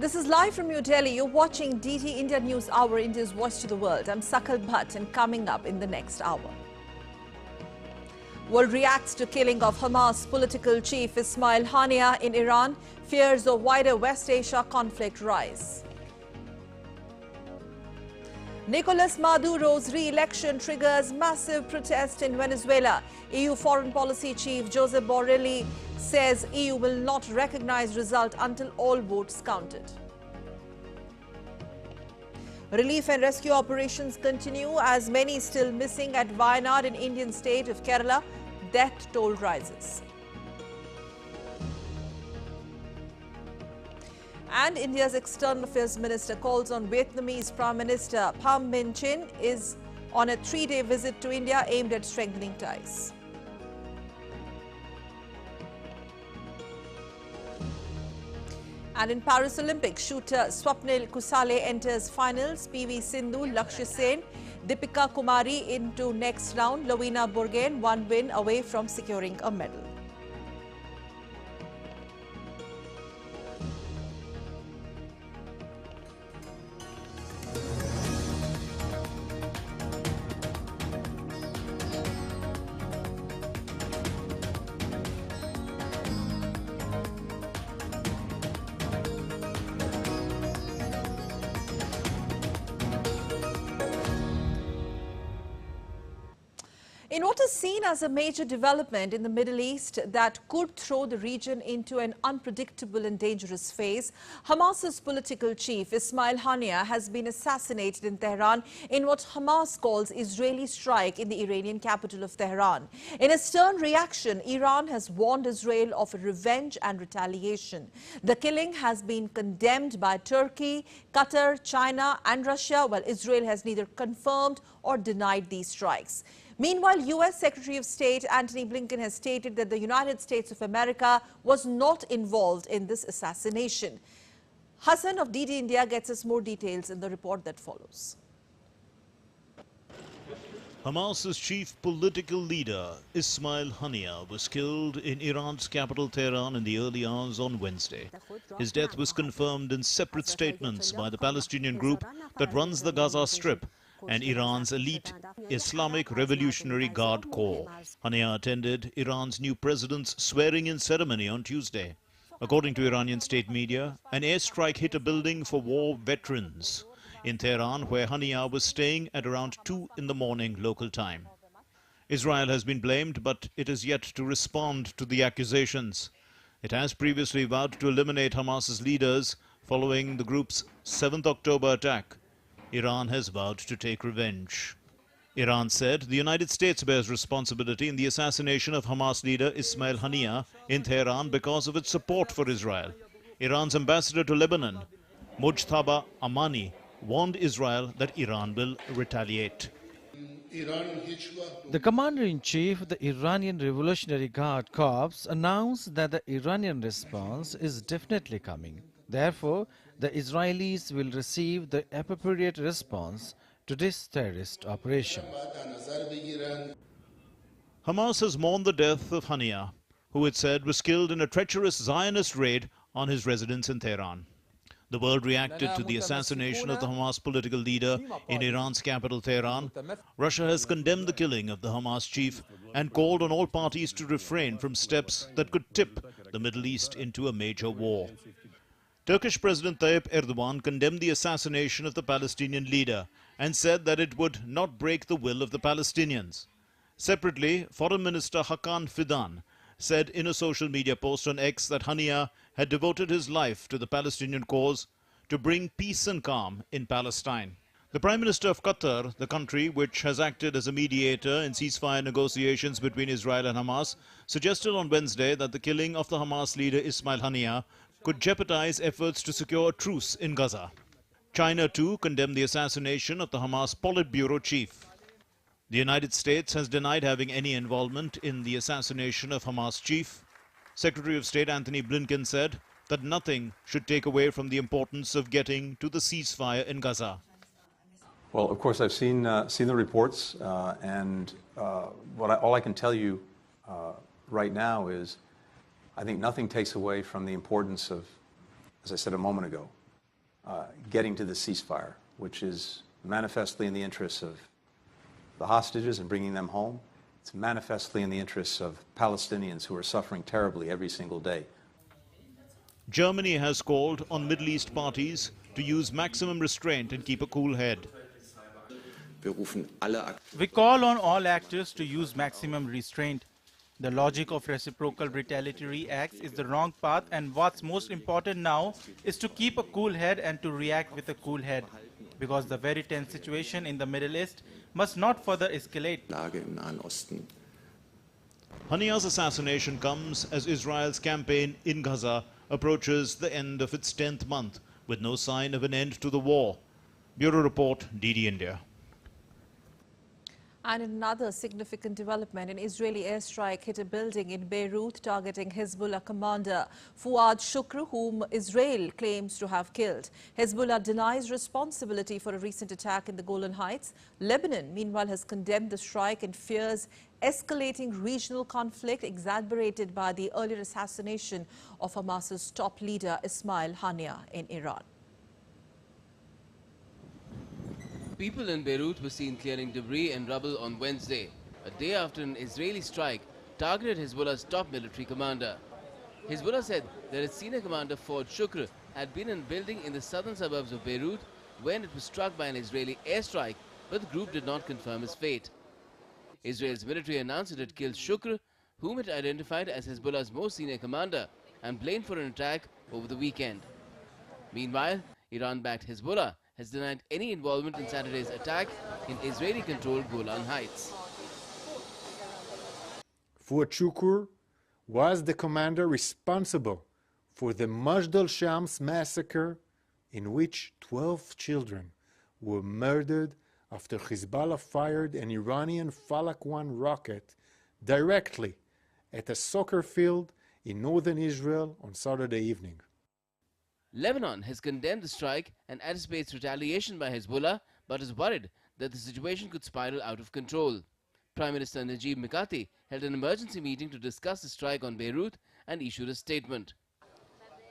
This is live from New Delhi. You're watching DDI News Hour, India's voice to the world. I'm Sakal Bhatt, and coming up in the next hour. World reacts to killing of Hamas political chief Ismail Haniyeh in Iran. Fears of wider West Asia conflict rise. Nicolas Maduro's re-election triggers massive protest in Venezuela. EU Foreign Policy Chief Josep Borrell says EU will not recognize result until all votes counted. Relief and rescue operations continue as many still missing at Wayanad in Indian state of Kerala. Death toll rises. And India's External Affairs Minister calls on Vietnamese Prime Minister Pham Minh Chinh is on a 3-day visit to India aimed at strengthening ties. And in Paris Olympics, shooter Swapnil Kusale enters finals. PV Sindhu, Lakshya Sen, Deepika Kumari into next round. Lovina Burgain, one win away from securing a medal. In what is seen as a major development in the Middle East that could throw the region into an unpredictable and dangerous phase, Hamas's political chief Ismail Haniyeh has been assassinated in Tehran in what Hamas calls Israeli strike in the Iranian capital of Tehran. In a stern reaction, Iran has warned Israel of revenge and retaliation. The killing has been condemned by Turkey, Qatar, China and Russia, while Israel has neither confirmed or denied these strikes. Meanwhile, U.S. Secretary of State Antony Blinken has stated that the United States of America was not involved in this assassination. Hassan of DD India gets us more details in the report that follows. Hamas's chief political leader, Ismail Haniyeh, was killed in Iran's capital Tehran in the early hours on Wednesday. His death was confirmed in separate statements by the Palestinian group that runs the Gaza Strip and Iran's elite Islamic Revolutionary Guard Corps. Haniyeh attended Iran's new president's swearing-in ceremony on Tuesday. According to Iranian state media, an airstrike hit a building for war veterans in Tehran, where Haniyeh was staying at around 2 in the morning local time. Israel has been blamed, but it is yet to respond to the accusations. It has previously vowed to eliminate Hamas's leaders following the group's 7th October attack. Iran has vowed to take revenge. Iran said the United States bears responsibility in the assassination of Hamas leader Ismail Haniyeh in Tehran because of its support for Israel. Iran's ambassador to Lebanon, Mujtaba Amani, warned Israel that Iran will retaliate. The commander-in-chief of the Iranian Revolutionary Guard Corps announced that the Iranian response is definitely coming. Therefore, the Israelis will receive the appropriate response to this terrorist operation. Hamas has mourned the death of Haniyeh, who it said was killed in a treacherous Zionist raid on his residence in Tehran. The world reacted to the assassination of the Hamas political leader in Iran's capital Tehran. Russia has condemned the killing of the Hamas chief and called on all parties to refrain from steps that could tip the Middle East into a major war. Turkish President Tayyip Erdogan condemned the assassination of the Palestinian leader and said that it would not break the will of the Palestinians. Separately, Foreign Minister Hakan Fidan said in a social media post on X that Haniyeh had devoted his life to the Palestinian cause to bring peace and calm in Palestine. The Prime Minister of Qatar, the country which has acted as a mediator in ceasefire negotiations between Israel and Hamas, suggested on Wednesday that the killing of the Hamas leader Ismail Haniyeh could jeopardize efforts to secure a truce in Gaza. China, too, condemned the assassination of the Hamas Politburo chief. The United States has denied having any involvement in the assassination of Hamas chief. Secretary of State Antony Blinken said that nothing should take away from the importance of getting to the ceasefire in Gaza. Well, of course, I've seen the reports, and all I can tell you right now is I think nothing takes away from the importance of, as I said a moment ago, getting to the ceasefire, which is manifestly in the interests of the hostages and bringing them home. It's manifestly in the interests of Palestinians who are suffering terribly every single day. Germany has called on Middle East parties to use maximum restraint and keep a cool head. We call on all actors to use maximum restraint. The logic of reciprocal retaliatory acts is the wrong path, and what's most important now is to keep a cool head and to react with a cool head, because the very tense situation in the Middle East must not further escalate. Haniyeh's assassination comes as Israel's campaign in Gaza approaches the end of its 10th month, with no sign of an end to the war. Bureau Report, DD India. And in another significant development, an Israeli airstrike hit a building in Beirut targeting Hezbollah commander Fuad Shukr, whom Israel claims to have killed. Hezbollah denies responsibility for a recent attack in the Golan Heights. Lebanon, meanwhile, has condemned the strike and fears escalating regional conflict exacerbated by the earlier assassination of Hamas's top leader Ismail Haniyeh in Iran. People in Beirut were seen clearing debris and rubble on Wednesday, a day after an Israeli strike targeted Hezbollah's top military commander. Hezbollah said that its senior commander Fuad Shukr had been in a building in the southern suburbs of Beirut when it was struck by an Israeli airstrike, but the group did not confirm his fate. Israel's military announced it had killed Shukr, whom it identified as Hezbollah's most senior commander, and blamed for an attack over the weekend. Meanwhile, Iran-backed Hezbollah has denied any involvement in Saturday's attack in Israeli-controlled Golan Heights. Fuad Shukr was the commander responsible for the Majd al-Shams massacre, in which 12 children were murdered after Hezbollah fired an Iranian Falak 1 rocket directly at a soccer field in northern Israel on Saturday evening. Lebanon has condemned the strike and anticipates retaliation by Hezbollah, but is worried that the situation could spiral out of control. Prime Minister Najib Mikati held an emergency meeting to discuss the strike on Beirut and issued a statement.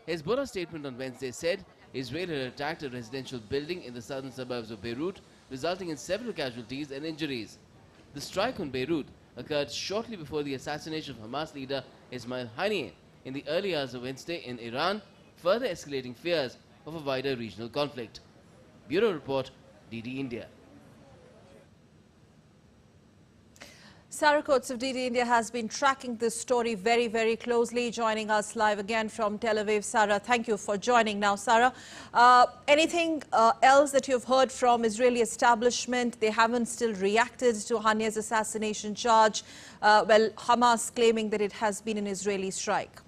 Hezbollah's statement on Wednesday said Israel had attacked a residential building in the southern suburbs of Beirut, resulting in several casualties and injuries. The strike on Beirut occurred shortly before the assassination of Hamas leader Ismail Haniyeh in the early hours of Wednesday in Iran, further escalating fears of a wider regional conflict. Bureau Report, DD India. Sarah Coates of DD India has been tracking this story very, very closely, joining us live again from Tel Aviv. Sarah, thank you for joining. Now, Sarah, anything else that you've heard from Israeli establishment? They haven't still reacted to Haniyeh's assassination charge. Well, Hamas claiming that it has been an Israeli strike.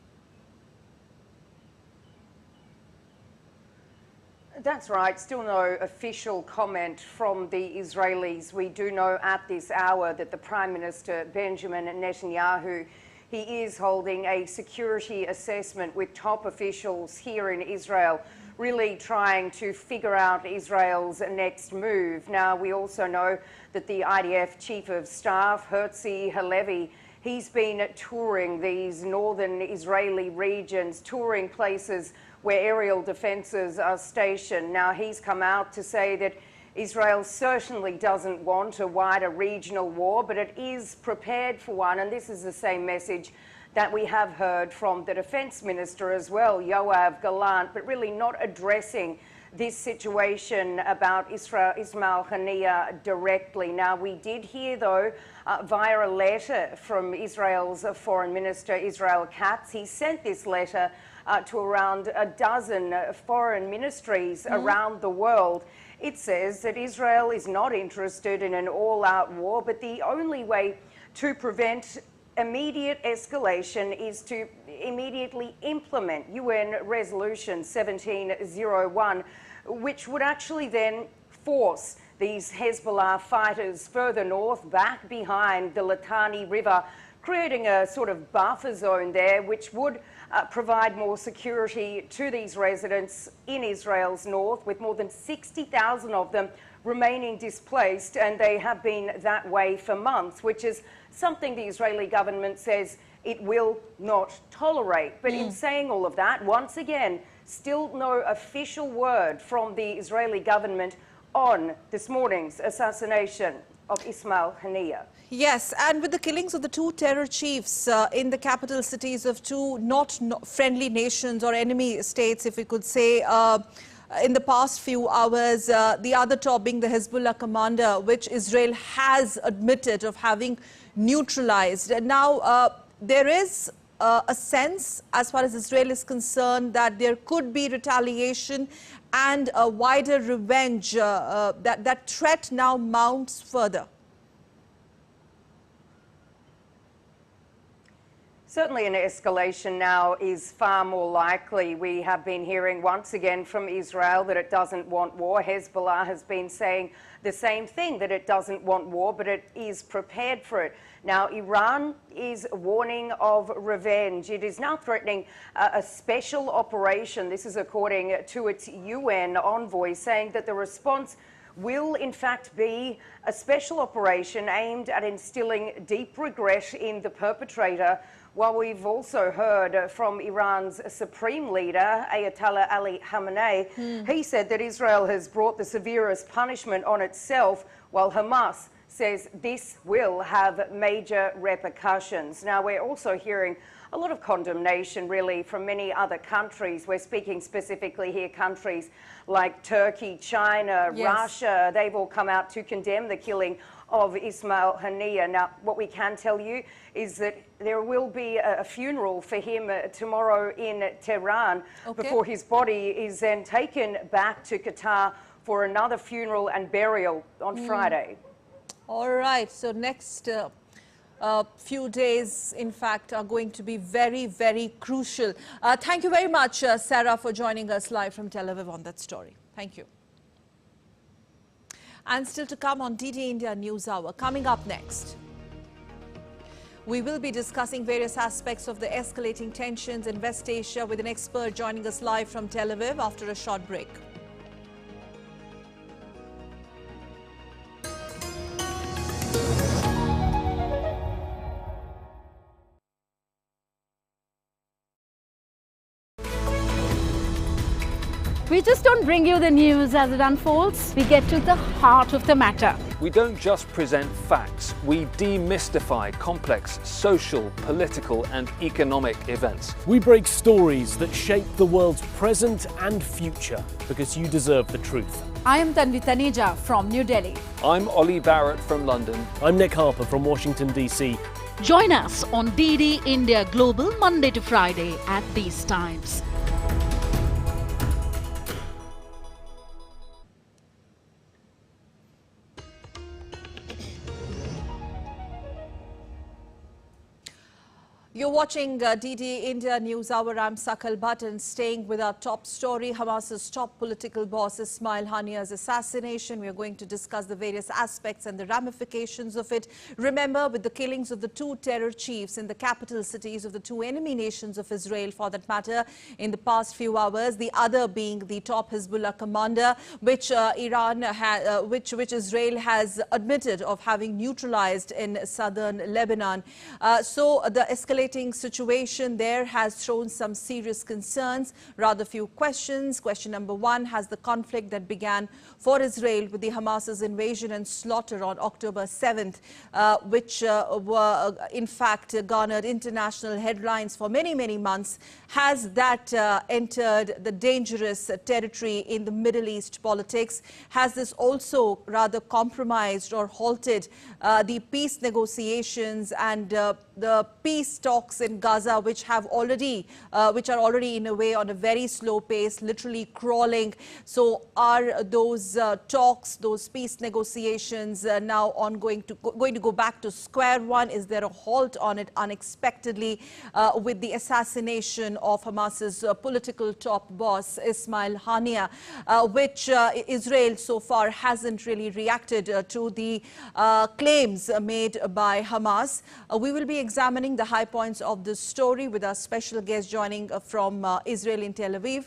That's right. Still no official comment from the Israelis. We do know at this hour that the Prime Minister Benjamin Netanyahu, he is holding a security assessment with top officials here in Israel, really trying to figure out Israel's next move. Now, we also know that the IDF Chief of Staff, Herzi Halevi, he's been touring these northern Israeli regions, touring places where aerial defences are stationed. Now, he's come out to say that Israel certainly doesn't want a wider regional war, but it is prepared for one. And this is the same message that we have heard from the Defence Minister as well, Yoav Gallant, but really not addressing this situation about Ismail Haniyeh directly. Now, we did hear, though, via a letter from Israel's Foreign Minister, Israel Katz. He sent this letter to around a dozen foreign ministries around the world. It says that Israel is not interested in an all-out war, but the only way to prevent immediate escalation is to immediately implement UN Resolution 1701, which would actually then force these Hezbollah fighters further north, back behind the Litani River, creating a sort of buffer zone there, which would provide more security to these residents in Israel's north, with more than 60,000 of them remaining displaced, and they have been that way for months, which is something the Israeli government says it will not tolerate. But in saying all of that, once again, Still no official word from the Israeli government on this morning's assassination of Ismail Haniyeh. Yes, and with the killings of the two terror chiefs in the capital cities of two not friendly nations or enemy states, if we could say, in the past few hours, the other top being the Hezbollah commander, which Israel has admitted of having neutralized. Now, there is a sense, as far as Israel is concerned, that there could be retaliation and a wider revenge, that threat now mounts further. Certainly an escalation now is far more likely. We have been hearing once again from Israel that it doesn't want war. Hezbollah has been saying the same thing, that it doesn't want war, but it is prepared for it. Now, Iran is warning of revenge. It is now threatening a special operation. This is according to its UN envoy, saying that the response will in fact be a special operation aimed at instilling deep regret in the perpetrator. While we've also heard from Iran's supreme leader, Ayatollah Ali Khamenei, he said that Israel has brought the severest punishment on itself, while Hamas says this will have major repercussions. Now, we're also hearing a lot of condemnation, really, from many other countries. We're speaking specifically here, countries like Turkey, China, Russia. They've all come out to condemn the killing of Ismail Haniyeh. Now, what we can tell you is that there will be a funeral for him tomorrow in Tehran before his body is then taken back to Qatar for another funeral and burial on Friday. All right, so next few days, in fact, are going to be very, very crucial. Thank you very much, Sarah, for joining us live from Tel Aviv on that story. Thank you. And still to come on DDI India News Hour. Coming up next, we will be discussing various aspects of the escalating tensions in West Asia with an expert joining us live from Tel Aviv after a short break. We just don't bring you the news as it unfolds. We get to the heart of the matter. We don't just present facts. We demystify complex social, political and economic events. We break stories that shape the world's present and future because you deserve the truth. I am Tanvi Taneja from New Delhi. I'm Ollie Barrett from London. I'm Nick Harper from Washington, D.C. Join us on DD India Global Monday to Friday at these times. You're watching DD India News Hour. I'm Sakal Button, staying with our top story, Hamas's top political boss Ismail Haniyeh's assassination. We are going to discuss the various aspects and the ramifications of it. Remember, with the killings of the two terror chiefs in the capital cities of the two enemy nations of Israel, for that matter, in the past few hours, the other being the top Hezbollah commander, which Israel has admitted of having neutralized in southern Lebanon. So the escalating situation there has shown some serious concerns, rather few questions. Question number one, has the conflict that began for Israel with the Hamas's invasion and slaughter on October 7th, which were in fact garnered international headlines for many, many months, has that entered the dangerous territory in the Middle East politics? Has this also rather compromised or halted the peace negotiations and the peace talks in Gaza, which are already in a way on a very slow pace, literally crawling? So are those talks, those peace negotiations now going to go back to square one? Is there a halt on it unexpectedly with the assassination of Hamas's political top boss Ismail Haniyeh, which Israel so far hasn't really reacted to the claims made by Hamas? We will be examining the high points of this story with our special guest joining from Israel in Tel Aviv.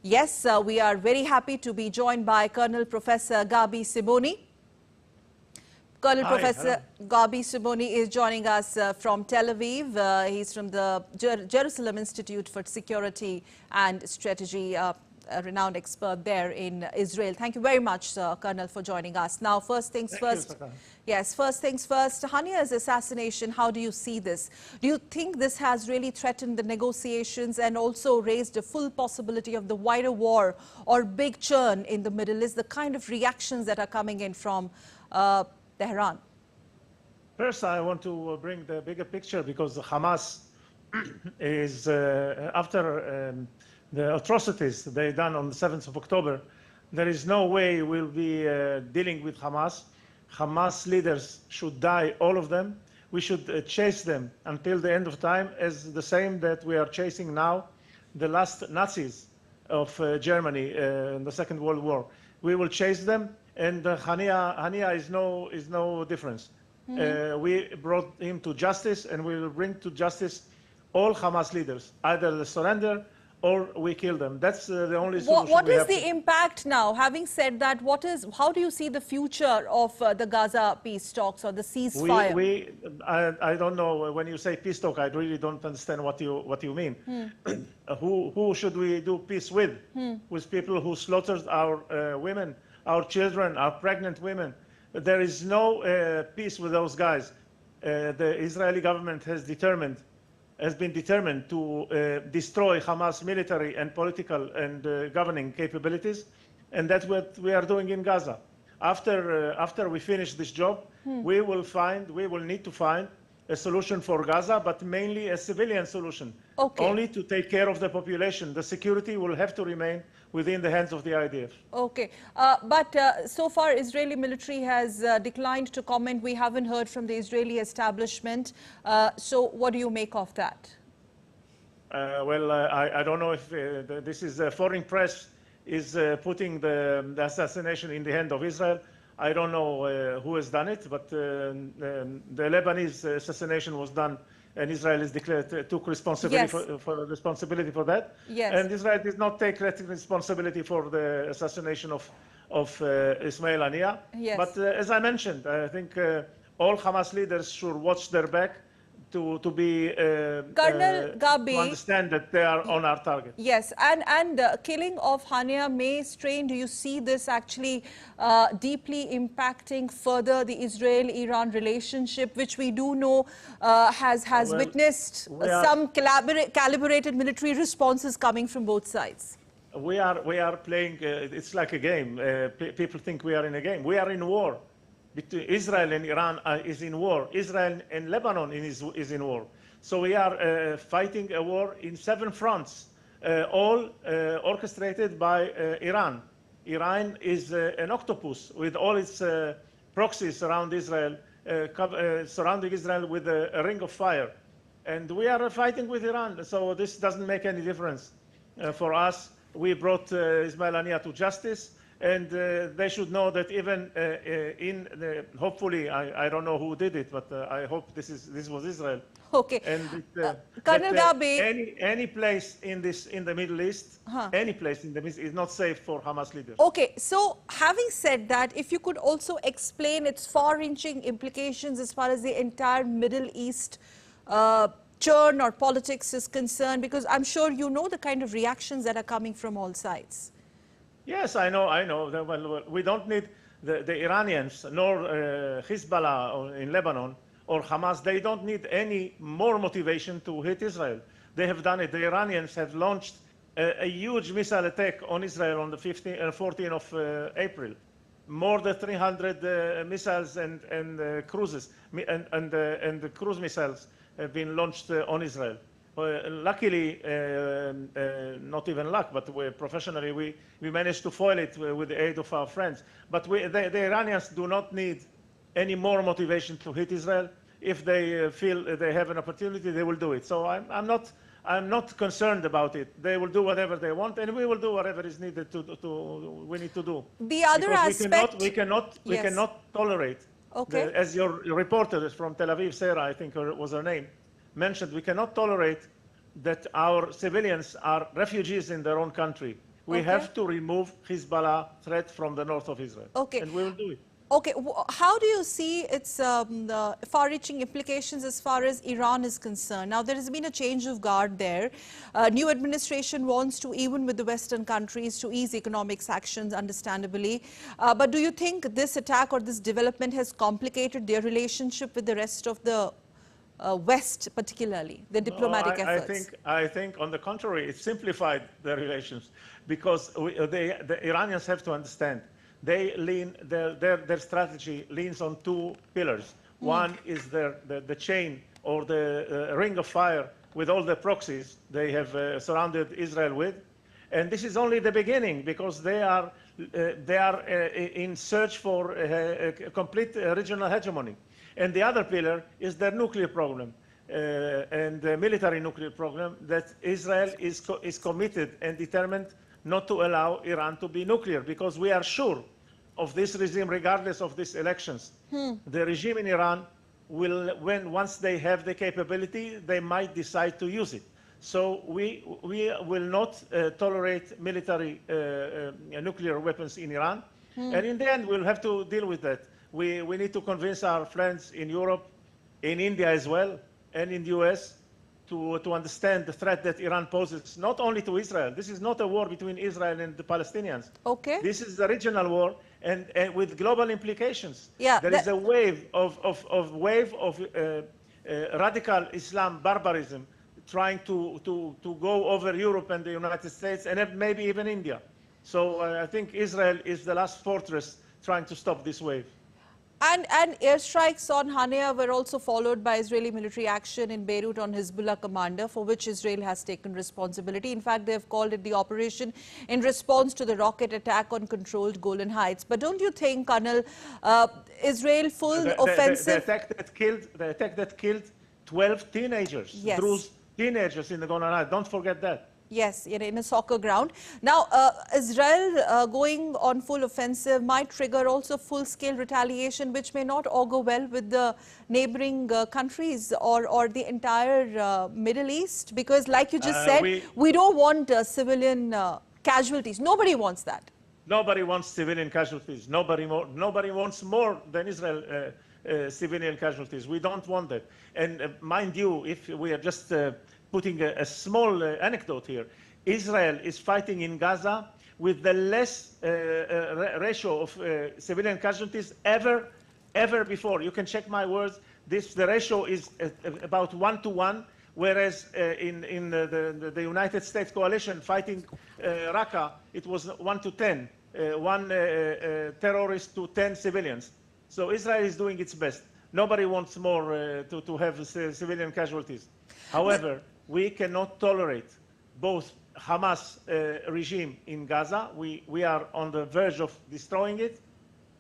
Yes, we are very happy to be joined by Colonel Professor Gabi Simoni. Colonel Hi, Professor Gabi Simoni is joining us from Tel Aviv. He's from the Jerusalem Institute for Security and Strategy, a renowned expert there in Israel. Thank you very much, Colonel, for joining us. Now, first things first. Yes, first things first. Haniyeh's assassination, how do you see this? Do you think this has really threatened the negotiations and also raised a full possibility of the wider war or big churn in the Middle East, the kind of reactions that are coming in from Tehran? First, I want to bring the bigger picture because Hamas is, after the atrocities they done on the 7th of October, there is no way we'll be dealing with Hamas. Hamas leaders should die, all of them. We should chase them until the end of time, as the same that we are chasing now the last Nazis of Germany in the Second World War. We will chase them, and Haniyeh is no difference. We brought him to justice, and we will bring to justice all Hamas leaders. Either they surrender or we kill them. That's the only solution. What is the impact now? Having said that, how do you see the future of the Gaza peace talks or the ceasefire? I don't know. When you say peace talk, I really don't understand what you mean. Who should we do peace with? With people who slaughtered our women, our children, our pregnant women. There is no peace with those guys. The Israeli government has been determined to destroy Hamas military and political and governing capabilities, and that's what we are doing in Gaza. After we finish this job, we will need to find a solution for Gaza, but mainly a civilian solution, only to take care of the population. The security will have to remain within the hands of the IDF. Okay, but so far Israeli military has declined to comment. We haven't heard from the Israeli establishment. So what do you make of that? I don't know if this is foreign press is putting the assassination in the hand of Israel. I don't know who has done it, but the Lebanese assassination was done, and Israel is took responsibility for that. Yes. And Israel did not take responsibility for the assassination of Ismail Haniyeh. Yes. But as I mentioned, I think all Hamas leaders should watch their back to understand that they are on our target. Yes, and killing of Haniyeh may strain. Do you see this actually deeply impacting further the Israel-Iran relationship, which we do know has witnessed some calibrated military responses coming from both sides? We are playing. It's like a game. People think we are in a game. We are in war. Between Israel and Iran is in war. Israel and Lebanon is in war. So we are fighting a war in 7 fronts, all orchestrated by Iran. Iran is an octopus with all its proxies around Israel, surrounding Israel with a ring of fire. And we are fighting with Iran. So this doesn't make any difference for us. We brought Ismail Haniyeh to justice. And they should know that even hopefully, I don't know who did it, but I hope this was Israel. Okay. And Colonel Gabi, any place in the Middle East, any place in the Middle East is not safe for Hamas leaders. Okay. So having said that, if you could also explain its far-reaching implications as far as the entire Middle East churn or politics is concerned, because I'm sure you know the kind of reactions that are coming from all sides. Yes, I know. Well, we don't need the Iranians, nor Hezbollah in Lebanon, or Hamas. They don't need any more motivation to hit Israel. They have done it. The Iranians have launched a huge missile attack on Israel on the 14th of April. More than 300 missiles and cruises and the cruise missiles have been launched on Israel. Luckily, not even luck, but professionally, we managed to foil it with the aid of our friends. But the Iranians do not need any more motivation to hit Israel. If they feel they have an opportunity, they will do it. So I'm not concerned about it. They will do whatever they want, and we will do whatever is needed we need to do. The other aspect, we cannot tolerate. Okay. As your reporter from Tel Aviv, Sarah, I think was her name, mentioned, we cannot tolerate that our civilians are refugees in their own country. We have to remove Hezbollah threat from the north of Israel. Okay. And we will do it. Okay, how do you see its the far-reaching implications as far as Iran is concerned? Now, there has been a change of guard there. New administration wants to, even with the Western countries, to ease economic sanctions, understandably. But do you think this attack or this development has complicated their relationship with the rest of the West, particularly, the diplomatic efforts? I think, on the contrary, it simplified the relations, because the Iranians have to understand. They lean, their strategy leans on two pillars. One is the chain or the ring of fire with all the proxies they have surrounded Israel with. And this is only the beginning, because they are in search for a complete regional hegemony. And the other pillar is their nuclear program and the military nuclear program, that Israel is committed and determined not to allow Iran to be nuclear, because we are sure of this regime, regardless of these elections. The regime in Iran will, once they have the capability, they might decide to use it. So we will not tolerate military nuclear weapons in Iran. And in the end, we'll have to deal with that. We need to convince our friends in Europe, in India as well, and in the US, to understand the threat that Iran poses, not only to Israel. This is not a war between Israel and the Palestinians. Okay. This is a regional war, and with global implications. Yeah, there is a wave of radical Islam barbarism trying to go over Europe and the United States, and maybe even India. So I think Israel is the last fortress trying to stop this wave. And airstrikes on Haniyeh were also followed by Israeli military action in Beirut on Hezbollah commander, for which Israel has taken responsibility. In fact, they have called it the operation in response to the rocket attack on controlled Golan Heights. But don't you think, Colonel, Israel full offensive... The attack that killed 12 teenagers, yes. Druze teenagers in the Golan Heights. Don't forget that. Yes, in a soccer ground. Now, Israel going on full offensive might trigger also full-scale retaliation, which may not augur well with the neighboring countries or the entire Middle East, because like you just said, we don't want civilian casualties. Nobody wants that. Nobody wants civilian casualties. Nobody wants more than Israel civilian casualties. We don't want that. And mind you, if we are just putting a small anecdote here, Israel is fighting in Gaza with the less ratio of civilian casualties ever before. You can check my words. The ratio is about 1 to 1, whereas in the United States coalition fighting Raqqa, it was 1 to 10, one terrorist to 10 civilians. So Israel is doing its best. Nobody wants more to have civilian casualties. However, we cannot tolerate both Hamas regime in Gaza. We are on the verge of destroying it,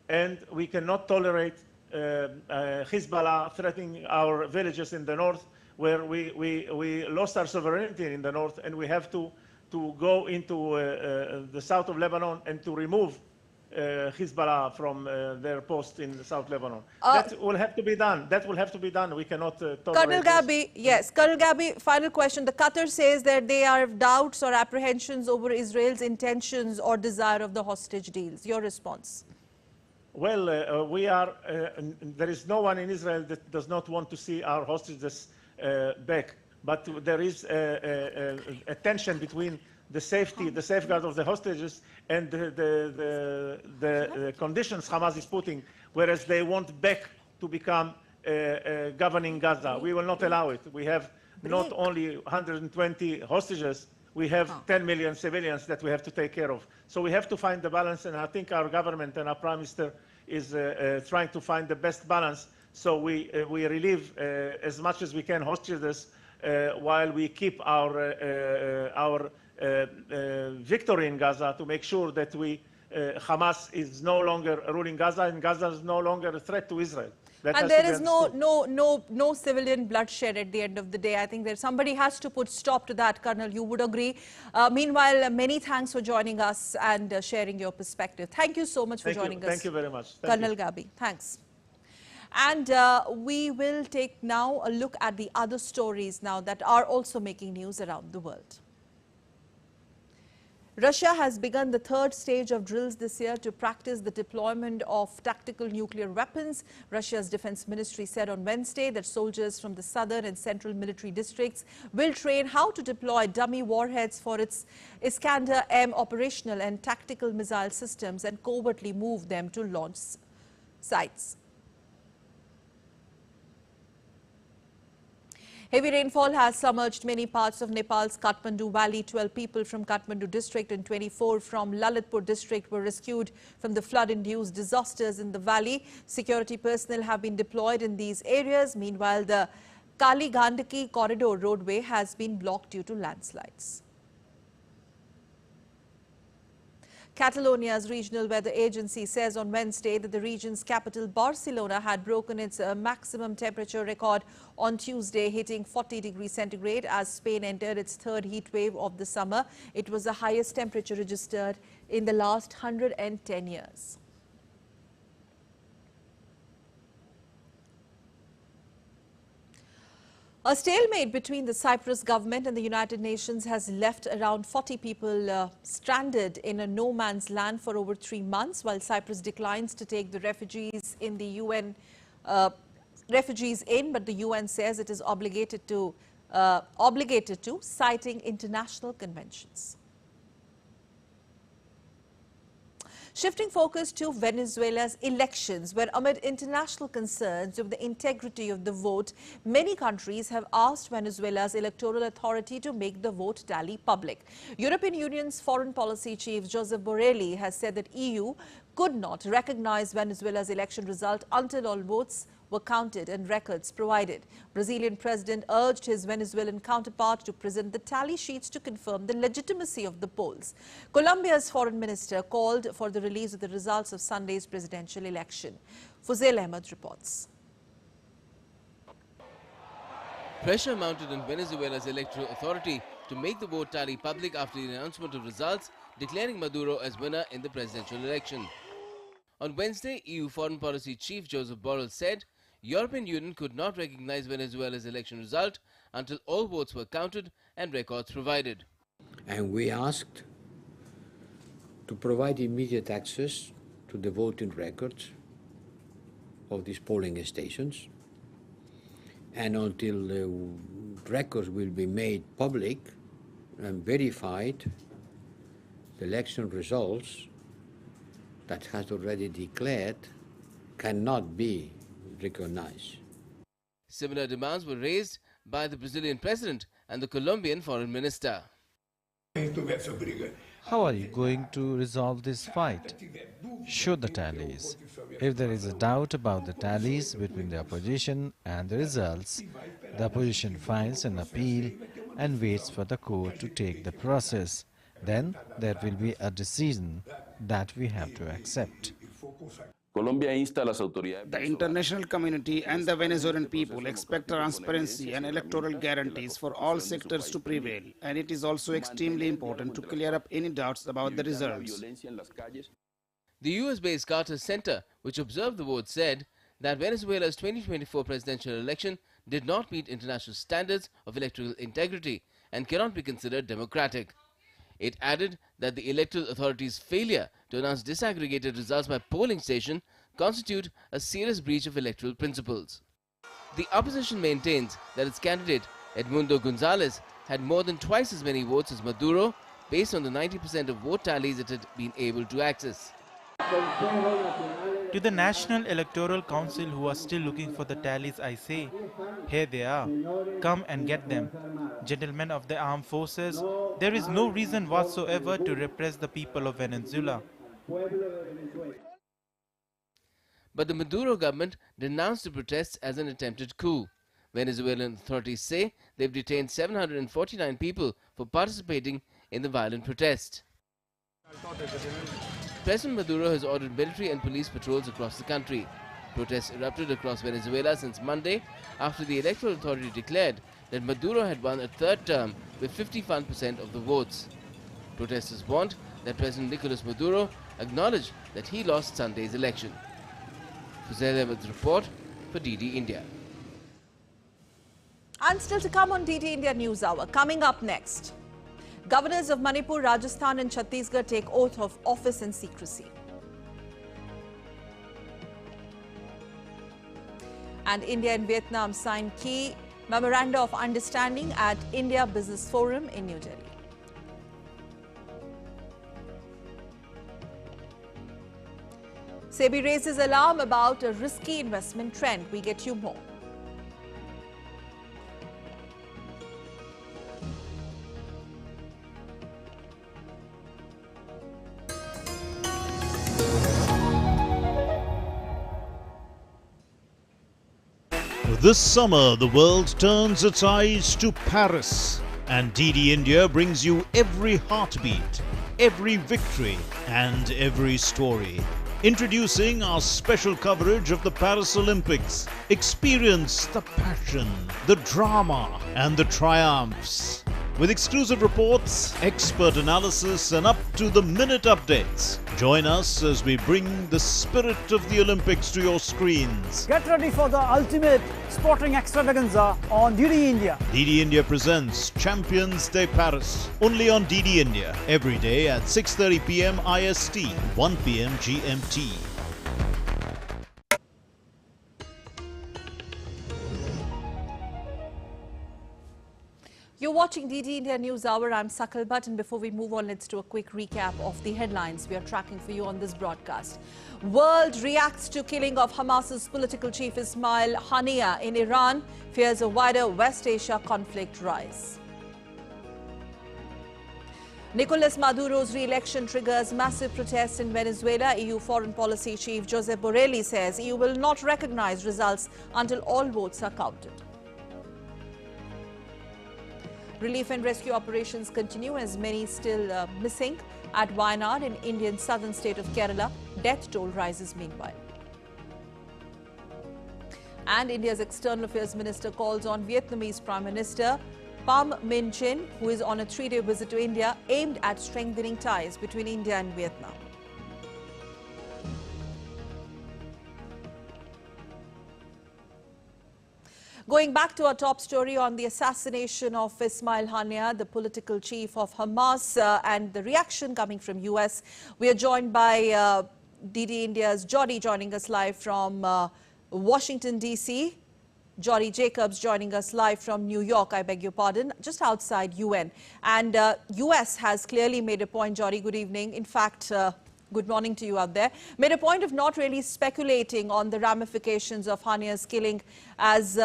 and we cannot tolerate Hezbollah threatening our villages in the north, where we lost our sovereignty in the north, and we have to go into the south of Lebanon and to remove Hezbollah from their post in South Lebanon. That will have to be done. That will have to be done. We cannot tolerate Colonel Gabi, yes. Colonel Gabi, final question. The Qatar says that they have doubts or apprehensions over Israel's intentions or desire of the hostage deals. Your response? Well, there is no one in Israel that does not want to see our hostages back. But there is a tension between the safeguard of the hostages and the conditions Hamas is putting, whereas they want back to become governing Gaza. We will not allow it. We have not only 120 hostages, we have 10 million civilians that we have to take care of. So we have to find the balance, and I think our government and our Prime Minister is trying to find the best balance, so we relieve as much as we can hostages while we keep our victory in Gaza, to make sure that Hamas is no longer ruling Gaza, and Gaza is no longer a threat to Israel. And there is no civilian bloodshed at the end of the day. I think that somebody has to put stop to that, Colonel. You would agree. Meanwhile, many thanks for joining us and sharing your perspective. Thank you so much for joining us. Thank you very much. Colonel Gabi, thanks. And we will take now a look at the other stories now that are also making news around the world. Russia has begun the third stage of drills this year to practice the deployment of tactical nuclear weapons. Russia's defense ministry said on Wednesday that soldiers from the southern and central military districts will train how to deploy dummy warheads for its Iskander-M operational and tactical missile systems and covertly move them to launch sites. Heavy rainfall has submerged many parts of Nepal's Kathmandu Valley. 12 people from Kathmandu district and 24 from Lalitpur district were rescued from the flood-induced disasters in the valley. Security personnel have been deployed in these areas. Meanwhile, the Kali Gandaki corridor roadway has been blocked due to landslides. Catalonia's regional weather agency says on Wednesday that the region's capital Barcelona had broken its maximum temperature record on Tuesday, hitting 40 degrees centigrade as Spain entered its third heat wave of the summer. It was the highest temperature registered in the last 110 years. A stalemate between the Cyprus government and the United Nations has left around 40 people stranded in a no-man's land for over 3 months, while Cyprus declines to take the refugees in the UN but the UN says it is obligated to, citing international conventions. Shifting focus to Venezuela's elections, where amid international concerns of the integrity of the vote, many countries have asked Venezuela's electoral authority to make the vote tally public. European Union's foreign policy chief Josep Borrell has said that EU could not recognize Venezuela's election result until all votes were counted and records provided. Brazilian president urged his Venezuelan counterpart to present the tally sheets to confirm the legitimacy of the polls. Colombia's foreign minister called for the release of the results of Sunday's presidential election. Fuzail Ahmed reports. Pressure mounted on Venezuela's electoral authority to make the vote tally public after the announcement of results, declaring Maduro as winner in the presidential election. On Wednesday, EU Foreign Policy Chief Josep Borrell said European Union could not recognize Venezuela's election result until all votes were counted and records provided. And we asked to provide immediate access to the voting records of these polling stations. And until the records will be made public and verified, the election results that has already declared cannot be recognized. Similar demands were raised by the Brazilian president and the Colombian foreign minister. How are you going to resolve this fight? Show the tallies. If there is a doubt about the tallies between the opposition and the results, the opposition files an appeal and waits for the court to take the process. Then there will be a decision that we have to accept. The international community and the Venezuelan people expect transparency and electoral guarantees for all sectors to prevail, and it is also extremely important to clear up any doubts about the results. The US-based Carter Center, which observed the vote, said that Venezuela's 2024 presidential election did not meet international standards of electoral integrity and cannot be considered democratic. It added that the electoral authority's failure to announce disaggregated results by polling station constitute a serious breach of electoral principles. The opposition maintains that its candidate, Edmundo Gonzalez, had more than twice as many votes as Maduro, based on the 90% of vote tallies it had been able to access. To the National Electoral Council who are still looking for the tallies, I say, here they are. Come and get them. Gentlemen of the armed forces, there is no reason whatsoever to repress the people of Venezuela. But the Maduro government denounced the protests as an attempted coup. Venezuelan authorities say they've detained 749 people for participating in the violent protest. President Maduro has ordered military and police patrols across the country. Protests erupted across Venezuela since Monday after the Electoral Authority declared that Maduro had won a third term with 51% of the votes. Protesters warned that President Nicolas Maduro acknowledged that he lost Sunday's election. Fuzail Ahmed's report for DD India. And still to come on DD India News Hour. Coming up next, Governors of Manipur, Rajasthan and Chhattisgarh take oath of office in secrecy. And India and Vietnam sign key memoranda of understanding at India Business Forum in New Delhi. SEBI raises alarm about a risky investment trend. We get you more. This summer, the world turns its eyes to Paris, and DD India brings you every heartbeat, every victory, and every story. Introducing our special coverage of the Paris Olympics. Experience the passion, the drama, and the triumphs. With exclusive reports, expert analysis, and up-to-the-minute updates. Join us as we bring the spirit of the Olympics to your screens. Get ready for the ultimate sporting extravaganza on DD India. DD India presents Champions Day Paris. Only on DD India. Every day at 6:30 p.m. IST, 1 p.m. GMT. You're watching DD India News Hour. I'm Sakal Bhatt, and before we move on, let's do a quick recap of the headlines we are tracking for you on this broadcast. World reacts to killing of Hamas's political chief Ismail Haniyeh in Iran, fears a wider West Asia conflict rise. Nicolas Maduro's re-election triggers massive protests in Venezuela. EU Foreign Policy Chief Josep Borrell says EU will not recognize results until all votes are counted. Relief and rescue operations continue as many still missing at Wayanad in Indian southern state of Kerala. Death toll rises meanwhile. And India's External Affairs Minister calls on Vietnamese Prime Minister Pham Minh Chinh, who is on a 3-day visit to India, aimed at strengthening ties between India and Vietnam. Going back to our top story on the assassination of Ismail Haniyeh, the political chief of Hamas, and the reaction coming from US. We are joined by DD India's Jody joining us live from Washington, D.C. Jody Jacobs joining us live from New York, I beg your pardon, just outside UN. And US has clearly made a point, Jody, good evening. In fact, good morning to you out there. Made a point of not really speculating on the ramifications of Haniyeh's killing as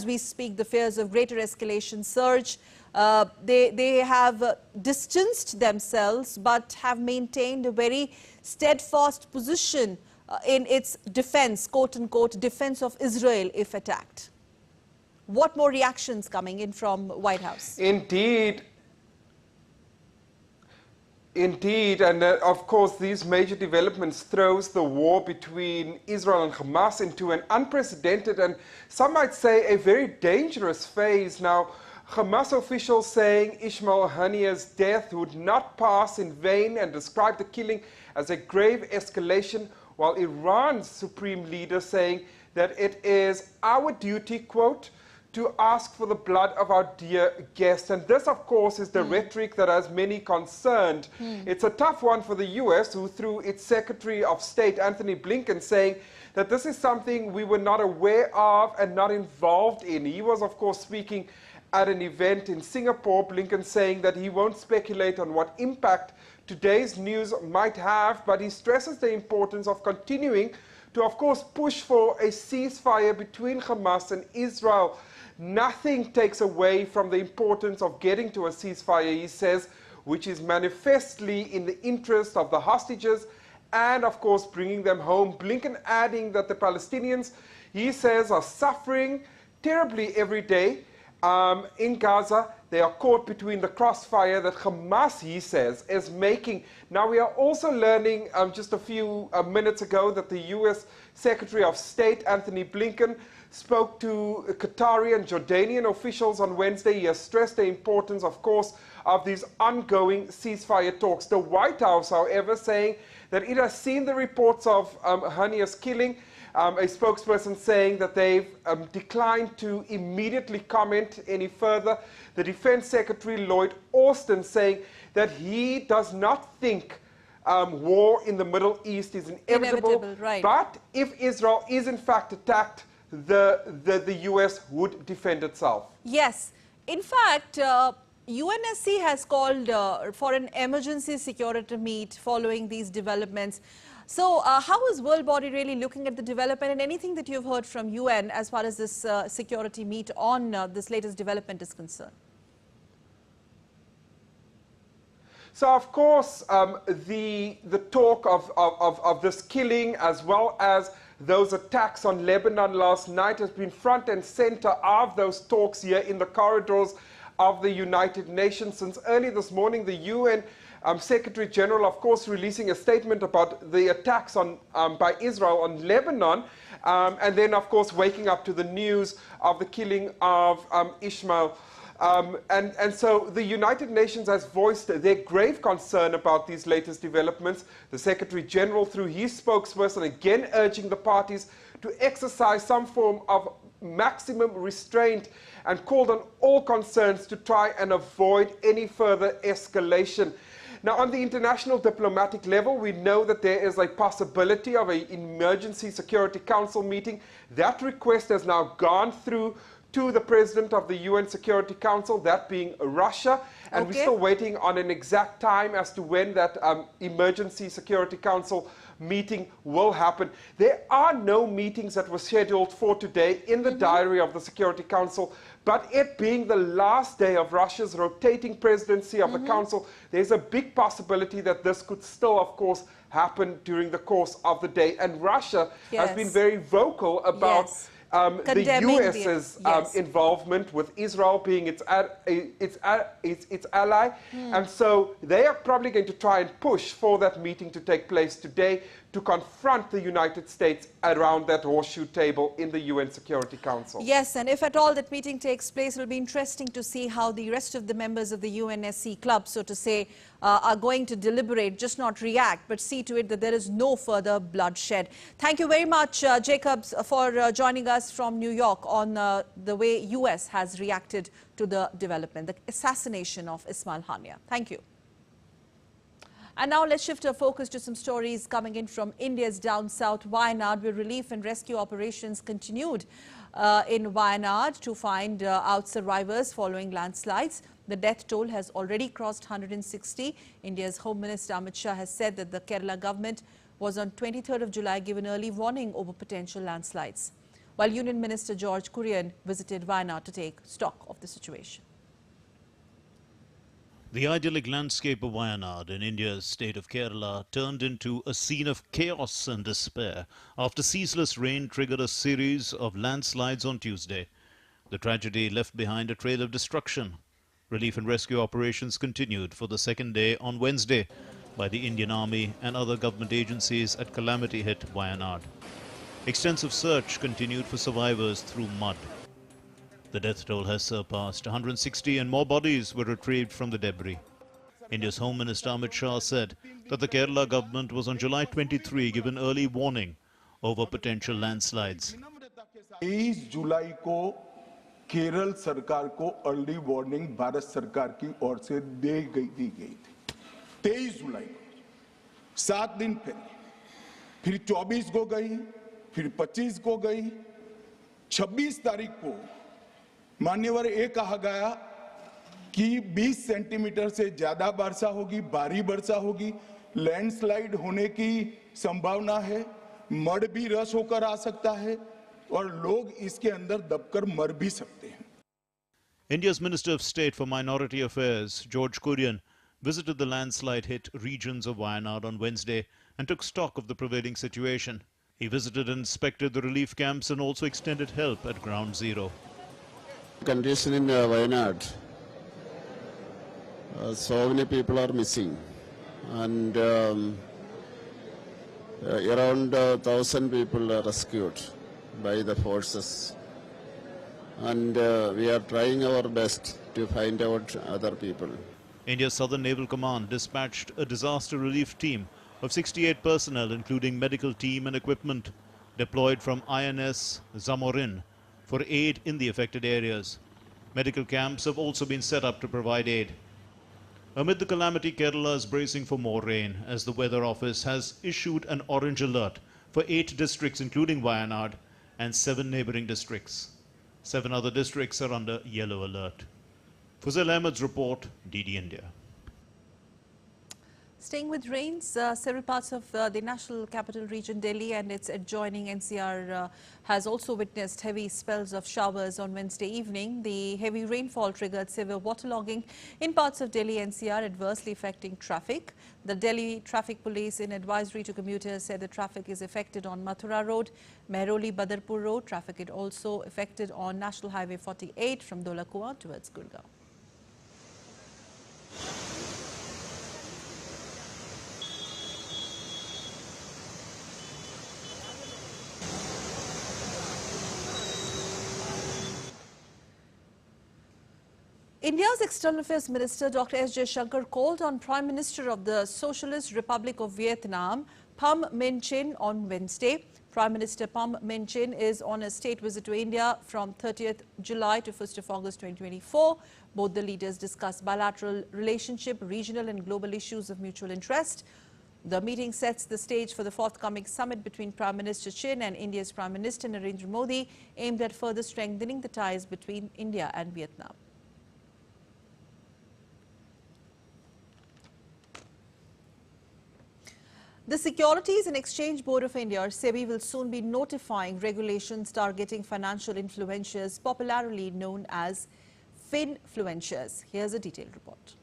we speak. The fears of greater escalation surge. They have distanced themselves but have maintained a very steadfast position in its defense, quote-unquote, defense of Israel if attacked. What more reactions coming in from White House? Indeed, and of course these major developments throws the war between Israel and Hamas into an unprecedented and some might say a very dangerous phase. Now, Hamas officials saying Ismail Haniyeh's death would not pass in vain and describe the killing as a grave escalation, while Iran's supreme leader saying that it is our duty, quote, to ask for the blood of our dear guest. And this, of course, is the rhetoric that has many concerned. It's a tough one for the US, who through its Secretary of State, Anthony Blinken, saying that this is something we were not aware of and not involved in. He was, of course, speaking at an event in Singapore, Blinken saying that he won't speculate on what impact today's news might have, but he stresses the importance of continuing to, of course, push for a ceasefire between Hamas and Israel. Nothing takes away from the importance of getting to a ceasefire, he says, which is manifestly in the interest of the hostages and, of course, bringing them home. Blinken adding that the Palestinians, he says, are suffering terribly every day in Gaza. They are caught between the crossfire that Hamas, he says, is making. Now, we are also learning just a few minutes ago that the U.S. Secretary of State, Anthony Blinken, spoke to Qatari and Jordanian officials on Wednesday. He has stressed the importance, of course, of these ongoing ceasefire talks. The White House, however, saying that it has seen the reports of Haniyeh's killing. A spokesperson saying that they've declined to immediately comment any further. The Defense Secretary Lloyd Austin saying that he does not think war in the Middle East is inevitable, right. but if Israel is in fact attacked, the US would defend itself. Yes. In fact, UNSC has called for an emergency security meet following these developments. So how is world body really looking at the development, and anything that you've heard from UN as far as this security meet on this latest development is concerned? So, of course, the talk of this killing, as well as those attacks on Lebanon last night, has been front and center of those talks here in the corridors of the United Nations. Since early this morning, the UN Secretary General, of course, releasing a statement about the attacks by Israel on Lebanon, and then, of course, waking up to the news of the killing of Ismail. And so the United Nations has voiced their grave concern about these latest developments. The Secretary General, through his spokesperson, again urging the parties to exercise some form of maximum restraint, and called on all concerns to try and avoid any further escalation. Now, on the international diplomatic level, we know that there is a possibility of an emergency Security Council meeting. That request has now gone through to the President of the UN Security Council, that being Russia, and we're still waiting on an exact time as to when that emergency Security Council meeting will happen. There are no meetings that were scheduled for today in the diary of the Security Council, but it being the last day of Russia's rotating presidency of the Council, there's a big possibility that this could still, of course, happen during the course of the day. And Russia has been very vocal about the US's involvement, with Israel being its ally. And so they are probably going to try and push for that meeting to take place today to confront the United States around that horseshoe table in the UN Security Council. Yes, and if at all that meeting takes place, it will be interesting to see how the rest of the members of the UNSC club, so to say, are going to deliberate, just not react, but see to it that there is no further bloodshed. Thank you very much, Jacobs, for joining us from New York on the way US has reacted to the development, the assassination of Ismail Haniyeh. Thank you. And now let's shift our focus to some stories coming in from India's down south, Wayanad, where relief and rescue operations continued in Wayanad to find out survivors following landslides. The death toll has already crossed 160. India's Home Minister Amit Shah has said that the Kerala government was on 23rd of July given early warning over potential landslides, while Union Minister George Kurian visited Wayanad to take stock of the situation. The idyllic landscape of Wayanad in India's state of Kerala turned into a scene of chaos and despair after ceaseless rain triggered a series of landslides on Tuesday. The tragedy left behind a trail of destruction. Relief and rescue operations continued for the second day on Wednesday by the Indian Army and other government agencies at calamity-hit Wayanad. Extensive search continued for survivors through mud. The death toll has surpassed 160 and more bodies were retrieved from the debris. India's Home Minister Amit Shah said that the Kerala government was on July 23 given early warning over potential landslides. 23 जुलाई को केरल सरकार को early warning Bharat सरकार की ओर से दी गई थी 23 जुलाई को 7 दिन फिर 24 को गई, फिर 25 को गई, 26 तारीख को मान्यवर ये कहा गया कि 20 सेंटीमीटर से ज्यादा वर्षा होगी, भारी वर्षा होगी, लैंडस्लाइड होने की संभावना है, मड भी रस होकर आ सकता है और लोग इसके अंदर दबकर मर भी सकते हैं. India's Minister of State for Minority Affairs, George Kurian, visited the landslide-hit regions of Wayanad on Wednesday and took stock of the prevailing situation. He visited and inspected the relief camps and also extended help at ground zero. Condition in Wayanad, so many people are missing, and around 1,000 people are rescued by the forces, and we are trying our best to find out other people. India's Southern Naval Command dispatched a disaster relief team of 68 personnel, including medical team and equipment, deployed from INS Zamorin for aid in the affected areas. Medical camps have also been set up to provide aid. Amid the calamity, Kerala is bracing for more rain as the Weather Office has issued an orange alert for 8 districts, including Wayanad, and 7 neighboring districts. 7 other districts are under yellow alert. Fuzail Ahmed's report, DD India. Staying with rains, several parts of the national capital region, Delhi, and its adjoining NCR has also witnessed heavy spells of showers on Wednesday evening. The heavy rainfall triggered severe waterlogging in parts of Delhi NCR, adversely affecting traffic. The Delhi Traffic Police, in advisory to commuters, said the traffic is affected on Mathura Road, Mehroli-Badarpur Road. Traffic is also affected on National Highway 48 from Dholakua towards Gurgaon. India's External Affairs Minister Dr. S. Jaishankar called on Prime Minister of the Socialist Republic of Vietnam, Pham Minh Chinh, on Wednesday. Prime Minister Pham Minh Chinh is on a state visit to India from 30th July to 1st of August 2024. Both the leaders discussed bilateral relationship, regional and global issues of mutual interest. The meeting sets the stage for the forthcoming summit between Prime Minister Chin and India's Prime Minister Narendra Modi, aimed at further strengthening the ties between India and Vietnam. The Securities and Exchange Board of India, or SEBI, will soon be notifying regulations targeting financial influencers, popularly known as finfluencers. Here's a detailed report.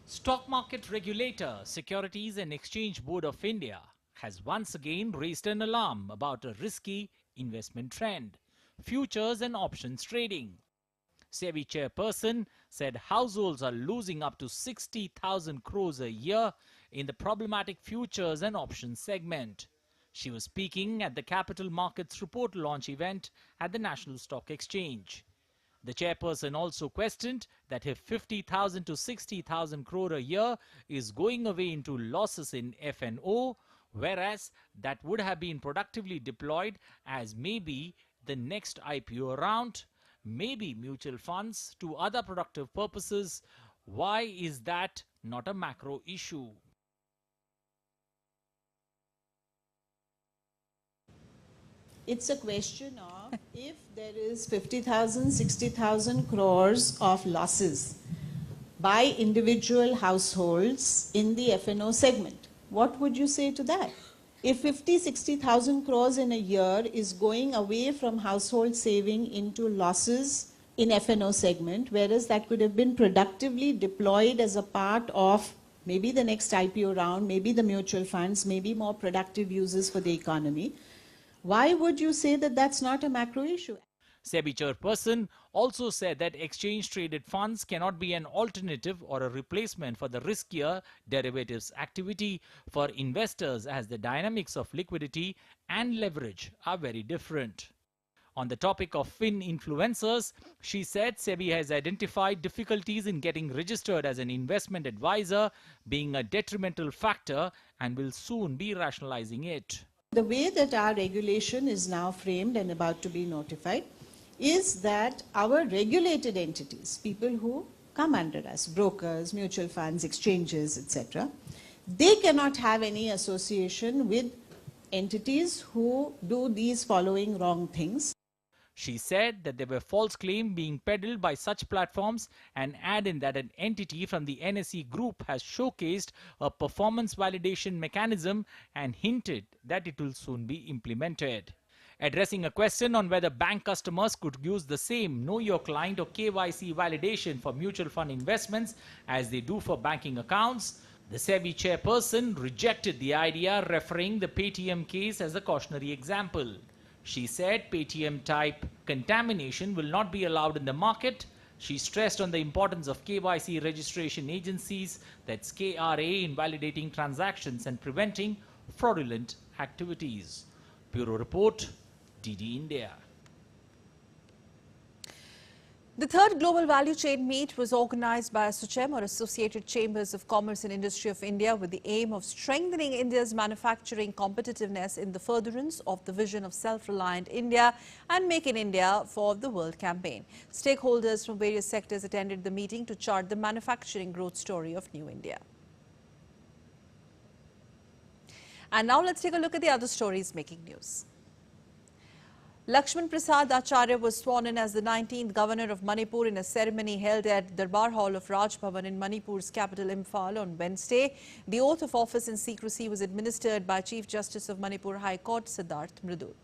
Stock market regulator, Securities and Exchange Board of India, has once again raised an alarm about a risky investment trend, futures and options trading. SEBI chairperson said households are losing up to 60,000 crores a year in the problematic futures and options segment. She was speaking at the Capital Markets Report launch event at the National Stock Exchange. The chairperson also questioned that if 50,000 to 60,000 crore a year is going away into losses in F&O, whereas that would have been productively deployed as maybe the next IPO round, maybe mutual funds to other productive purposes, why is that not a macro issue? It's a question of if there is 50,000, 60,000 crores of losses by individual households in the F&O segment, what would you say to that? If 50, 60,000 crores in a year is going away from household saving into losses in F&O segment, whereas that could have been productively deployed as a part of maybe the next IPO round, maybe the mutual funds, maybe more productive uses for the economy, why would you say that that's not a macro issue? SEBI chairperson also said that exchange-traded funds cannot be an alternative or a replacement for the riskier derivatives activity for investors, as the dynamics of liquidity and leverage are very different. On the topic of fin-influencers, she said SEBI has identified difficulties in getting registered as an investment advisor being a detrimental factor and will soon be rationalizing it. The way that our regulation is now framed and about to be notified is that our regulated entities, people who come under us, brokers, mutual funds, exchanges, etc., they cannot have any association with entities who do these following wrong things. She said that there were false claims being peddled by such platforms and added that an entity from the NSE group has showcased a performance validation mechanism and hinted that it will soon be implemented. Addressing a question on whether bank customers could use the same Know Your Client or KYC validation for mutual fund investments as they do for banking accounts, the SEBI chairperson rejected the idea, referring the Paytm case as a cautionary example. She said Paytm-type contamination will not be allowed in the market. She stressed on the importance of KYC registration agencies, that's KRA, in validating transactions and preventing fraudulent activities. Bureau Report, DD India. The third Global Value Chain Meet was organized by ASSOCHAM, or Associated Chambers of Commerce and Industry of India, with the aim of strengthening India's manufacturing competitiveness in the furtherance of the vision of self-reliant India and Make in India for the World campaign. Stakeholders from various sectors attended the meeting to chart the manufacturing growth story of New India. And now let's take a look at the other stories making news. Lakshman Prasad Acharya was sworn in as the 19th Governor of Manipur in a ceremony held at Darbar Hall of Raj Bhavan in Manipur's capital Imphal on Wednesday. The oath of office in secrecy was administered by Chief Justice of Manipur High Court Siddharth Mridul.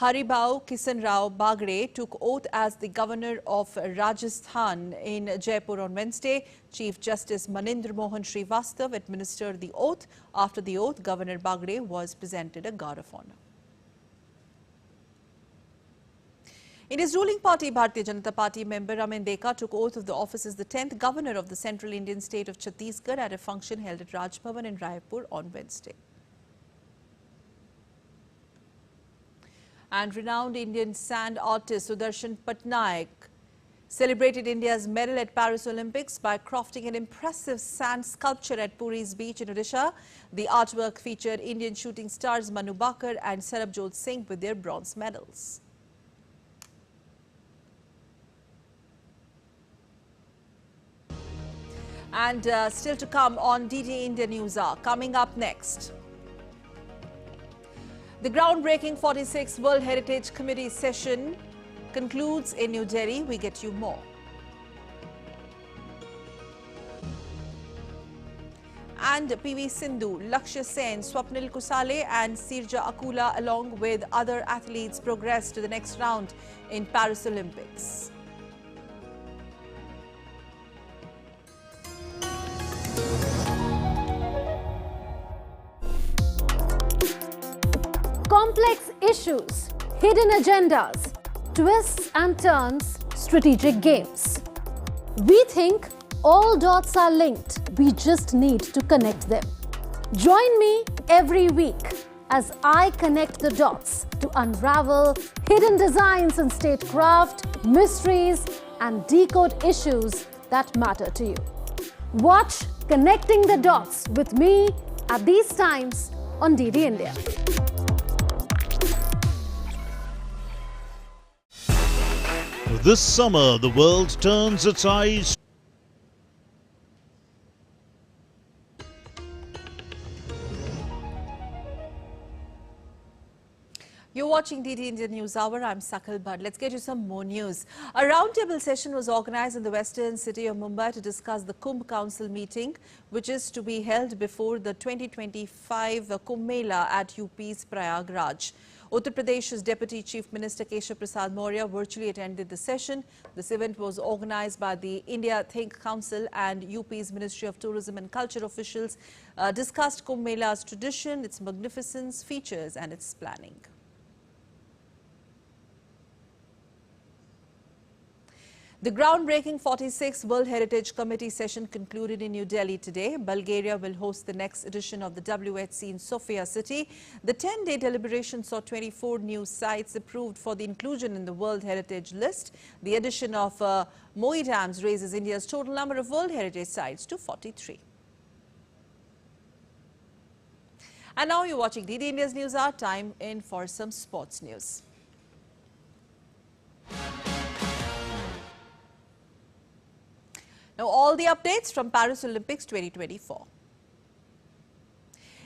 Haribau Kisan Rao Bagre took oath as the Governor of Rajasthan in Jaipur on Wednesday. Chief Justice Manindra Mohan Srivastav administered the oath. After the oath, Governor Bagre was presented a guard of honor. In his ruling party, Bharatiya Janata Party member Ramin Deka took oath of the office as the 10th Governor of the Central Indian state of Chhattisgarh at a function held at Raj Bhavan in Raipur on Wednesday. And renowned Indian sand artist Doordarshan Patnaik celebrated India's medal at Paris Olympics by crafting an impressive sand sculpture at Puri's beach in Odisha. The artwork featured Indian shooting stars Manu Bakar and Sarabjot Singh with their bronze medals. And still to come on DDI India News Hour. Coming up next, the groundbreaking 46th World Heritage Committee session concludes in New Delhi. We get you more. And PV Sindhu, Lakshya Sen, Swapnil Kusale and Sirja Akula along with other athletes progress to the next round in Paris Olympics. Complex issues, hidden agendas, twists and turns, strategic games. We think all dots are linked. We just need to connect them. Join me every week as I connect the dots to unravel hidden designs in statecraft, mysteries, and decode issues that matter to you. Watch Connecting the Dots with me at these times on DD India. This summer, the world turns its eyes. You're watching DD India News Hour. I'm Sakal Bhatt. Let's get you some more news. A roundtable session was organized in the western city of Mumbai to discuss the Kumbh Council meeting, which is to be held before the 2025 Kumbh Mela at UP's Prayagraj. Uttar Pradesh's Deputy Chief Minister Keshav Prasad Maurya virtually attended the session. This event was organized by the India Think Council, and UP's Ministry of Tourism and Culture officials discussed Kumbh Mela's tradition, its magnificence, features and its planning. The groundbreaking 46th World Heritage Committee session concluded in New Delhi today. Bulgaria will host the next edition of the WHC in Sofia city. The 10-day deliberation saw 24 new sites approved for the inclusion in the World Heritage list. The addition of Moai Dams raises India's total number of World Heritage sites to 43. And now you're watching DD India's News Hour. Time in for some sports news. Now, all the updates from Paris Olympics 2024.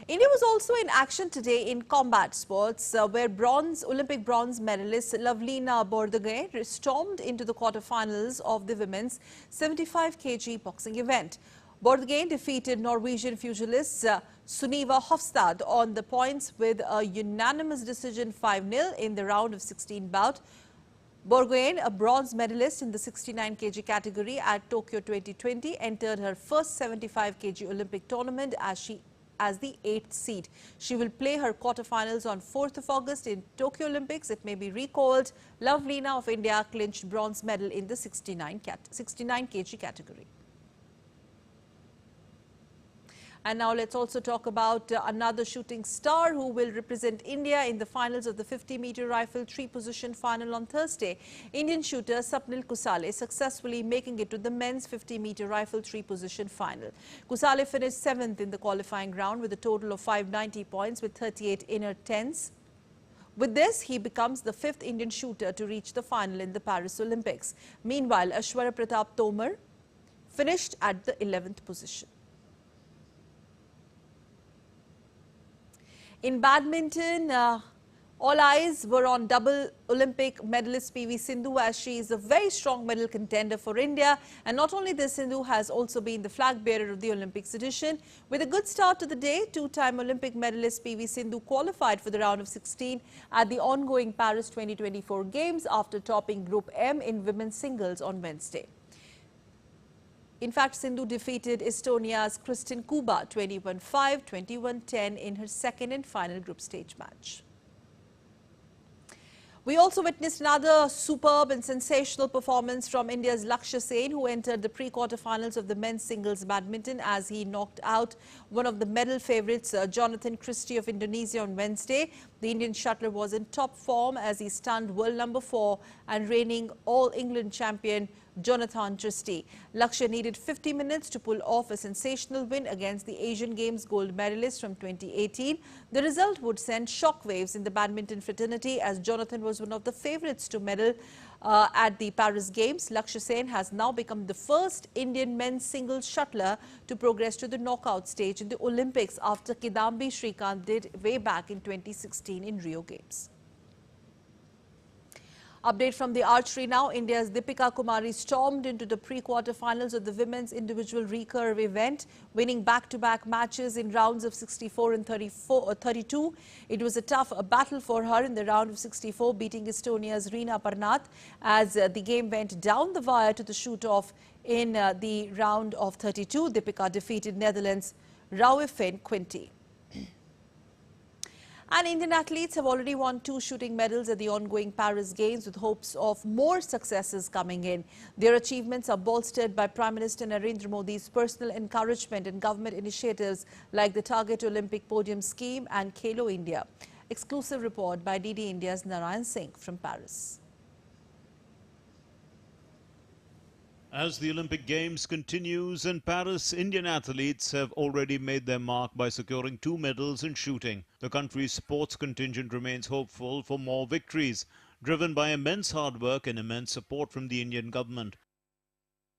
India was also in action today in combat sports, where Olympic bronze medalist Lavlina Borgohain stormed into the quarterfinals of the women's 75 kg boxing event. Borgohain defeated Norwegian pugilist Sunniva Hofstad on the points with a unanimous decision 5-0 in the round of 16 bout. Borgohain, a bronze medalist in the 69 kg category at Tokyo 2020, entered her first 75 kg Olympic tournament as the 8th seed. She will play her quarterfinals on 4th of August in Tokyo Olympics. It may be recalled, Lavlina of India clinched bronze medal in the 69 kg category. And now let's also talk about another shooting star who will represent India in the finals of the 50-meter rifle three-position final on Thursday. Indian shooter Sapnil Kusale successfully making it to the men's 50-meter rifle three-position final. Kusale finished 7th in the qualifying round with a total of 590 points with 38 inner tens. With this, he becomes the 5th Indian shooter to reach the final in the Paris Olympics. Meanwhile, Aishwarya Pratap Tomar finished at the 11th position. In badminton, all eyes were on double Olympic medalist PV Sindhu, as she is a very strong medal contender for India. And not only this, Sindhu has also been the flag bearer of the Olympics edition. With a good start to the day, two-time Olympic medalist PV Sindhu qualified for the round of 16 at the ongoing Paris 2024 Games after topping Group M in women's singles on Wednesday. In fact, Sindhu defeated Estonia's Kristin Kuba 21-5, 21-10 in her second and final group stage match. We also witnessed another superb and sensational performance from India's Lakshya Sen, who entered the pre-quarterfinals of the men's singles badminton as he knocked out one of the medal favourites, Jonathan Christie of Indonesia on Wednesday. The Indian shuttler was in top form as he stunned world number 4 and reigning All-England champion Jonathan Christie. Lakshya needed 50 minutes to pull off a sensational win against the Asian Games gold medalist from 2018. The result would send shockwaves in the badminton fraternity as Jonathan was one of the favourites to medal at the Paris Games. Lakshya Sen has now become the first Indian men's singles shuttler to progress to the knockout stage in the Olympics after Kidambi Srikanth did way back in 2016 in Rio Games. Update from the archery now. India's Deepika Kumari stormed into the pre-quarterfinals of the women's individual recurve event, winning back-to-back matches in rounds of 64 and 32. It was a tough battle for her in the round of 64, beating Estonia's Riina Parnath as the game went down the wire to the shoot-off in the round of 32. Deepika defeated Netherlands' Rauwefin Quinty. And Indian athletes have already won 2 shooting medals at the ongoing Paris Games with hopes of more successes coming in. Their achievements are bolstered by Prime Minister Narendra Modi's personal encouragement and government initiatives like the Target Olympic Podium Scheme and Khelo India. Exclusive report by DD India's Narayan Singh from Paris. As the Olympic Games continues in Paris, Indian athletes have already made their mark by securing 2 medals in shooting. The country's sports contingent remains hopeful for more victories, driven by immense hard work and immense support from the Indian government.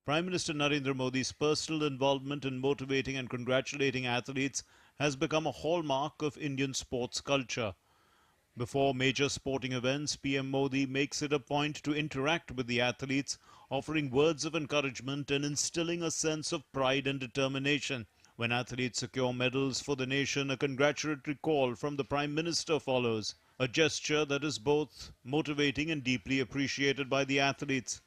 Prime Minister Narendra Modi's personal involvement in motivating and congratulating athletes has become a hallmark of Indian sports culture. Before major sporting events, PM Modi makes it a point to interact with the athletes, offering words of encouragement and instilling a sense of pride and determination. When athletes secure medals for the nation, a congratulatory call from the Prime Minister follows, a gesture that is both motivating and deeply appreciated by the athletes.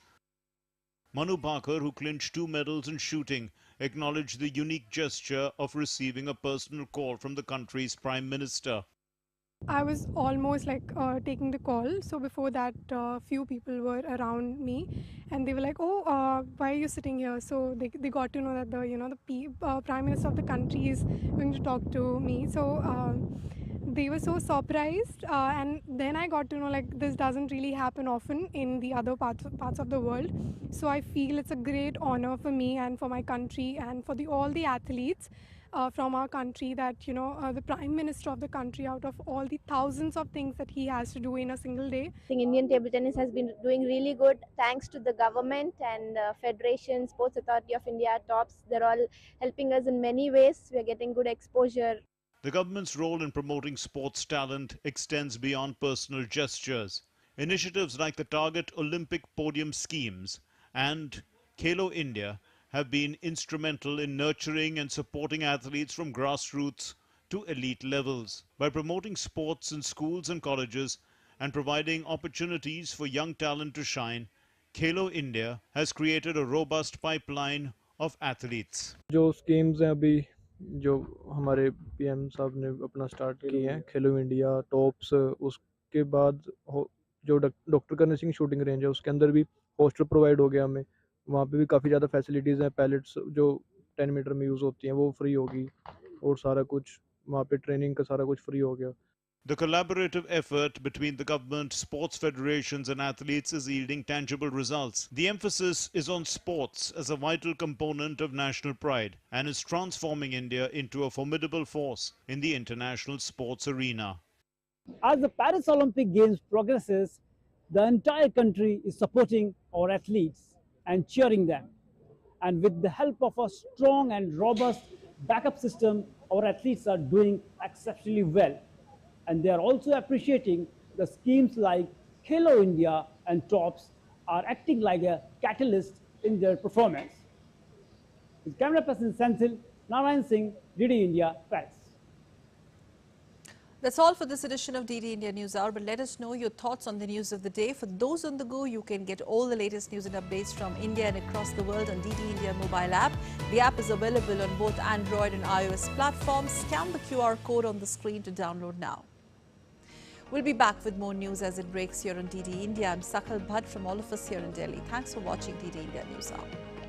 Manu Bhaker, who clinched 2 medals in shooting, acknowledged the unique gesture of receiving a personal call from the country's Prime Minister. I was almost like taking the call. So before that, few people were around me, and they were like, "Oh, why are you sitting here?" So they got to know that the Prime Minister of the country is going to talk to me. So they were so surprised, and then I got to know like this doesn't really happen often in the other parts of the world. So I feel it's a great honor for me and for my country and for all the athletes. From our country that the Prime Minister of the country, out of all the thousands of things that he has to do in a single day. I think Indian table tennis has been doing really good thanks to the government and Federation, Sports Authority of India, TOPS. They're all helping us in many ways. We're getting good exposure. The government's role in promoting sports talent extends beyond personal gestures. Initiatives like the Target Olympic Podium Schemes and Khelo India have been instrumental in nurturing and supporting athletes from grassroots to elite levels. By promoting sports in schools and colleges and providing opportunities for young talent to shine, Khelo India has created a robust pipeline of athletes. जो schemes हैं अभी जो हमारे PM साहब ने अपना start किए हैं, खेलो इंडिया, टॉप्स, उसके बाद जो डॉक्टर करने सिंह शूटिंग रेंज है उसके अंदर भी हॉस्टल प्रोवाइड हो गया हमें. वहाँ पे भी काफ़ी ज़्यादा फैसिलिटीज़ हैं. पैलेट्स जो 10 मीटर में यूज़ होती हैं वो फ्री होगी. और सारा कुछ वहाँ पे ट्रेनिंग का सारा कुछ फ्री हो गया। The collaborative effort between the government, sports federations and athletes is yielding tangible results. The emphasis is on sports as a vital component of national pride and is transforming India into a formidable force in the international sports arena. As the Paris Olympic Games progresses, the entire country is supporting our athletes and cheering them. And with the help of a strong and robust backup system, our athletes are doing exceptionally well. And they are also appreciating the schemes like Khelo India and TOPS are acting like a catalyst in their performance. With camera person Senthil, Narayan Singh, DD India, Paris. That's all for this edition of DD India News Hour, but let us know your thoughts on the news of the day. For those on the go, you can get all the latest news and updates from India and across the world on DD India mobile app. The app is available on both Android and iOS platforms. Scan the QR code on the screen to download now. We'll be back with more news as it breaks here on DD India. I'm Sakal Bhatt from all of us here in Delhi. Thanks for watching DD India News Hour.